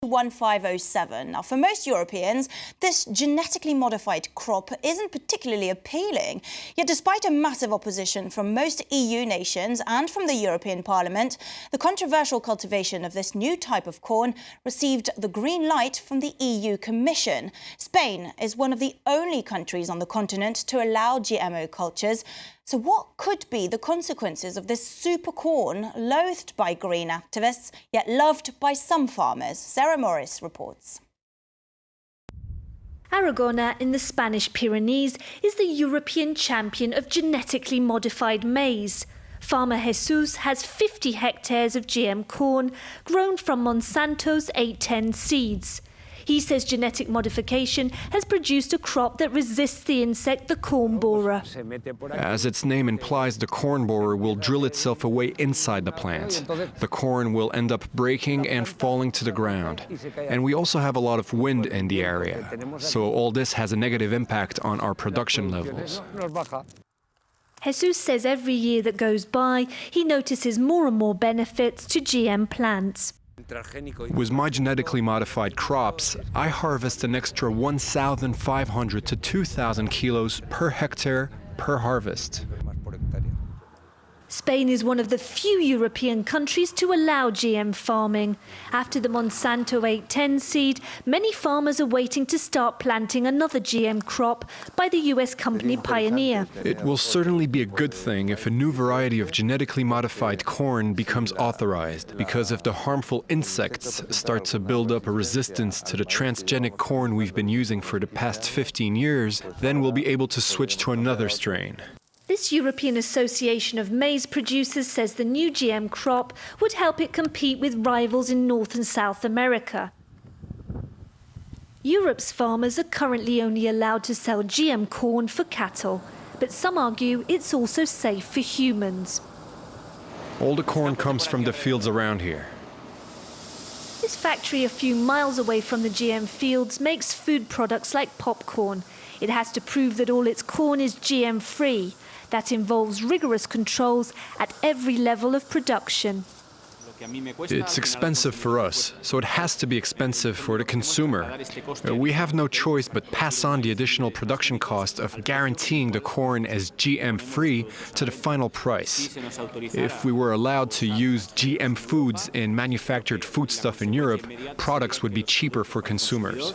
1507. Now, for most Europeans, this genetically modified crop isn't particularly appealing. Yet, despite a massive opposition from most EU nations and from the European Parliament, the controversial cultivation of this new type of corn received the green light from the EU Commission. Spain is one of the only countries on the continent to allow GMO cultures. So what could be the consequences of this super corn, loathed by green activists, yet loved by some farmers? Sarah Morris reports. Aragona in the Spanish Pyrenees is the European champion of genetically modified maize. Farmer Jesus has 50 hectares of GM corn grown from Monsanto's 810 seeds. He says genetic modification has produced a crop that resists the insect, the corn borer. As its name implies, the corn borer will drill itself away inside the plant. The corn will end up breaking and falling to the ground. And we also have a lot of wind in the area. So all this has a negative impact on our production levels. Jesus says every year that goes by, he notices more and more benefits to GM plants. With my genetically modified crops, I harvest an extra 1,500 to 2,000 kilos per hectare per harvest. Spain is one of the few European countries to allow GM farming. After the Monsanto 810 seed, many farmers are waiting to start planting another GM crop by the US company Pioneer. It will certainly be a good thing if a new variety of genetically modified corn becomes authorized, because if the harmful insects start to build up a resistance to the transgenic corn we've been using for the past 15 years, then we'll be able to switch to another strain. This European Association of Maize Producers says the new GM crop would help it compete with rivals in North and South America. Europe's farmers are currently only allowed to sell GM corn for cattle, but some argue it's also safe for humans. All the corn comes from the fields around here. This factory a few miles away from the GM fields makes food products like popcorn. It has to prove that all its corn is GM-free. That involves rigorous controls at every level of production. It's expensive for us, so it has to be expensive for the consumer. We have no choice but pass on the additional production cost of guaranteeing the corn as GM-free to the final price. If we were allowed to use GM foods in manufactured foodstuff in Europe, products would be cheaper for consumers.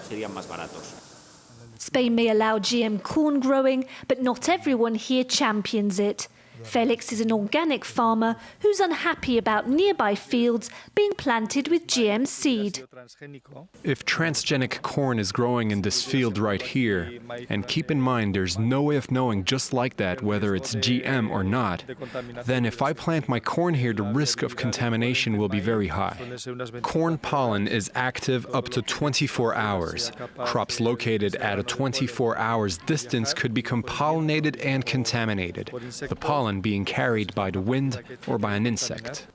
Spain may allow GM corn growing, but not everyone here champions it. Felix is an organic farmer who's unhappy about nearby fields being planted with GM seed. If transgenic corn is growing in this field right here, and keep in mind there's no way of knowing just like that whether it's GM or not, then if I plant my corn here, the risk of contamination will be very high. Corn pollen is active up to 24 hours. Crops located at a 24 hours distance could become pollinated and contaminated. The pollen being carried by the wind or by an insect.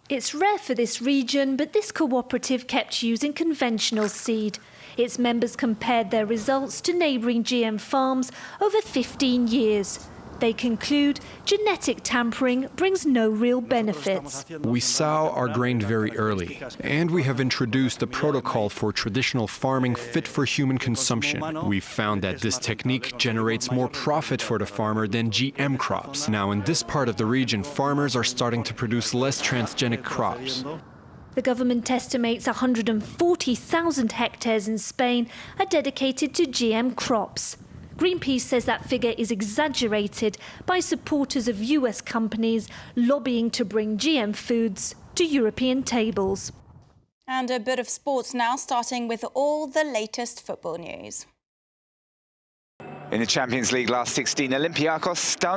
It's rare for this region, but this cooperative kept using conventional seed. Its members compared their results to neighbouring GM farms over 15 years. They conclude genetic tampering brings no real benefits. We sow our grain very early, and we have introduced a protocol for traditional farming fit for human consumption. We've found that this technique generates more profit for the farmer than GM crops. Now, in this part of the region, farmers are starting to produce less transgenic crops. The government estimates 140,000 hectares in Spain are dedicated to GM crops. Greenpeace says that figure is exaggerated by supporters of US companies lobbying to bring GM foods to European tables. And a bit of sports now, starting with all the latest football news. In the Champions League last 16, Olympiacos stunned